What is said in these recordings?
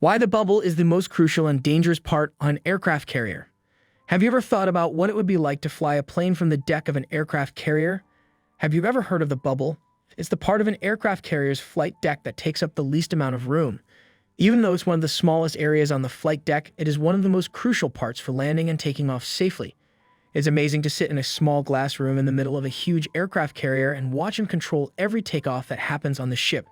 Why the bubble is the most crucial and dangerous part on an aircraft carrier. Have you ever thought about what it would be like to fly a plane from the deck of an aircraft carrier? Have you ever heard of the bubble? It's the part of an aircraft carrier's flight deck that takes up the least amount of room. Even though it's one of the smallest areas on the flight deck, it is one of the most crucial parts for landing and taking off safely. It's amazing to sit in a small glass room in the middle of a huge aircraft carrier and watch and control every takeoff that happens on the ship.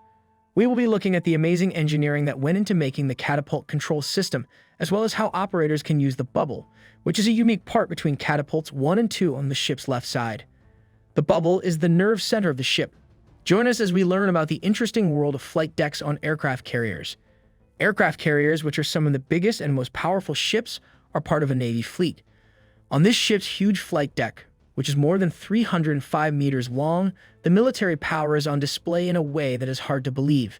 We will be looking at the amazing engineering that went into making the Catapult Control System, as well as how operators can use the bubble, which is a unique part between catapults 1 and 2 on the ship's left side. The bubble is the nerve center of the ship. Join us as we learn about the interesting world of flight decks on aircraft carriers. Aircraft carriers, which are some of the biggest and most powerful ships, are part of a Navy fleet. On this ship's huge flight deck, which is more than 305 meters long, the military power is on display in a way that is hard to believe.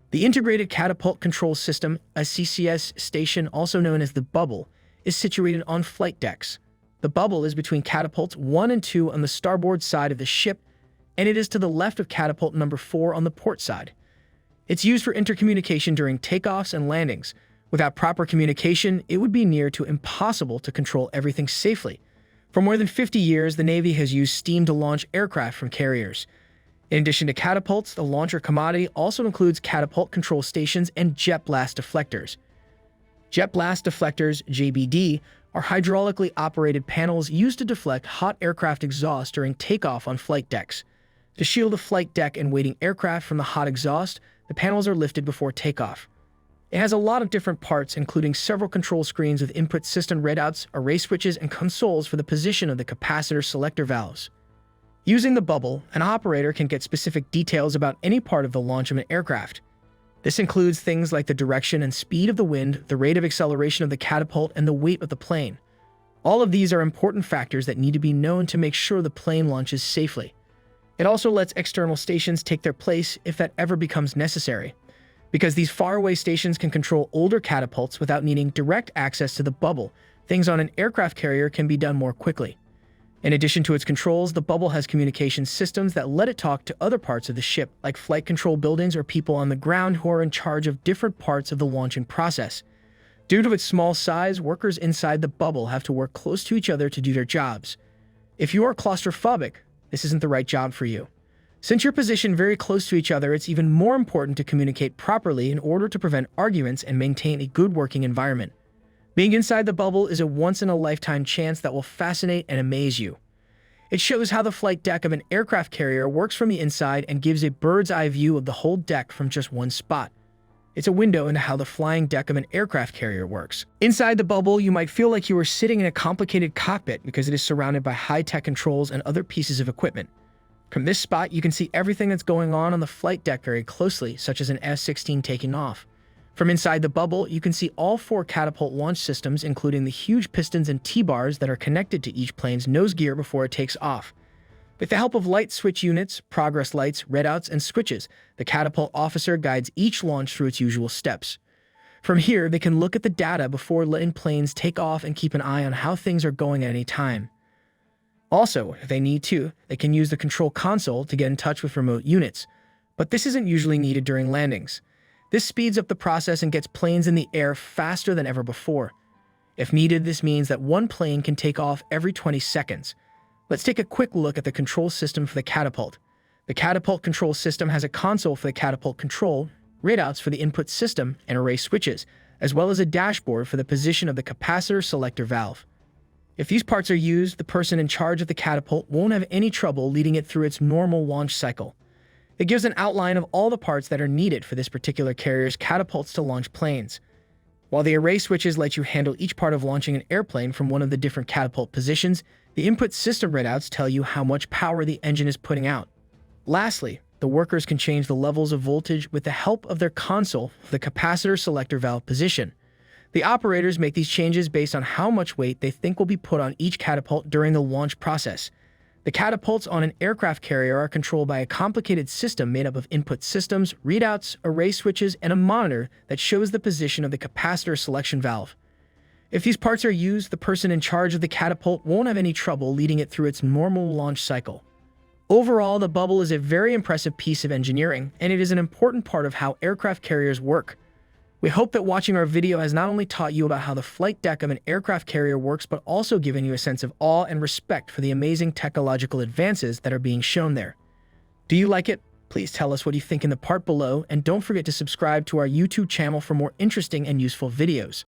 The Integrated Catapult Control System, a CCS station also known as the bubble, is situated on flight decks. The bubble is between catapults 1 and 2 on the starboard side of the ship, and it is to the left of catapult number 4 on the port side. It's used for intercommunication during takeoffs and landings. Without proper communication, it would be near to impossible to control everything safely. For more than 50 years, the Navy has used steam to launch aircraft from carriers. In addition to catapults, the launcher commodity also includes catapult control stations and jet blast deflectors. Jet blast deflectors, JBD, are hydraulically operated panels used to deflect hot aircraft exhaust during takeoff on flight decks. To shield the flight deck and waiting aircraft from the hot exhaust, the panels are lifted before takeoff. It has a lot of different parts, including several control screens with input system readouts, array switches, and consoles for the position of the capacitor selector valves. Using the bubble, an operator can get specific details about any part of the launch of an aircraft. This includes things like the direction and speed of the wind, the rate of acceleration of the catapult, and the weight of the plane. All of these are important factors that need to be known to make sure the plane launches safely. It also lets external stations take their place if that ever becomes necessary, because these faraway stations can control older catapults without needing direct access to the bubble. Things on an aircraft carrier can be done more quickly. In addition to its controls, the bubble has communication systems that let it talk to other parts of the ship, like flight control buildings or people on the ground who are in charge of different parts of the launching process. Due to its small size, workers inside the bubble have to work close to each other to do their jobs. If you are claustrophobic, this isn't the right job for you. Since you're positioned very close to each other, it's even more important to communicate properly in order to prevent arguments and maintain a good working environment. Being inside the bubble is a once-in-a-lifetime chance that will fascinate and amaze you. It shows how the flight deck of an aircraft carrier works from the inside and gives a bird's-eye view of the whole deck from just one spot. It's a window into how the flying deck of an aircraft carrier works. Inside the bubble, you might feel like you are sitting in a complicated cockpit because it is surrounded by high-tech controls and other pieces of equipment. From this spot, you can see everything that's going on the flight deck very closely, such as an F-16 taking off. From inside the bubble, you can see all 4 catapult launch systems, including the huge pistons and T-bars that are connected to each plane's nose gear before it takes off. With the help of light switch units, progress lights, readouts, and switches, the catapult officer guides each launch through its usual steps. From here, they can look at the data before letting planes take off and keep an eye on how things are going at any time. Also, if they need to, they can use the control console to get in touch with remote units, but this isn't usually needed during landings. This speeds up the process and gets planes in the air faster than ever before. If needed, this means that one plane can take off every 20 seconds. Let's take a quick look at the control system for the catapult. The Catapult Control System has a console for the catapult control, readouts for the input system, and array switches, as well as a dashboard for the position of the capacitor selector valve. If these parts are used, the person in charge of the catapult won't have any trouble leading it through its normal launch cycle. It gives an outline of all the parts that are needed for this particular carrier's catapults to launch planes. While the array switches let you handle each part of launching an airplane from one of the different catapult positions, the input system readouts tell you how much power the engine is putting out. Lastly, the workers can change the levels of voltage with the help of their console for the capacitor selector valve position. The operators make these changes based on how much weight they think will be put on each catapult during the launch process. The catapults on an aircraft carrier are controlled by a complicated system made up of input systems, readouts, array switches, and a monitor that shows the position of the capacitor selection valve. If these parts are used, the person in charge of the catapult won't have any trouble leading it through its normal launch cycle. Overall, the bubble is a very impressive piece of engineering, and it is an important part of how aircraft carriers work. We hope that watching our video has not only taught you about how the flight deck of an aircraft carrier works, but also given you a sense of awe and respect for the amazing technological advances that are being shown there. Do you like it? Please tell us what you think in the part below, and don't forget to subscribe to our YouTube channel for more interesting and useful videos.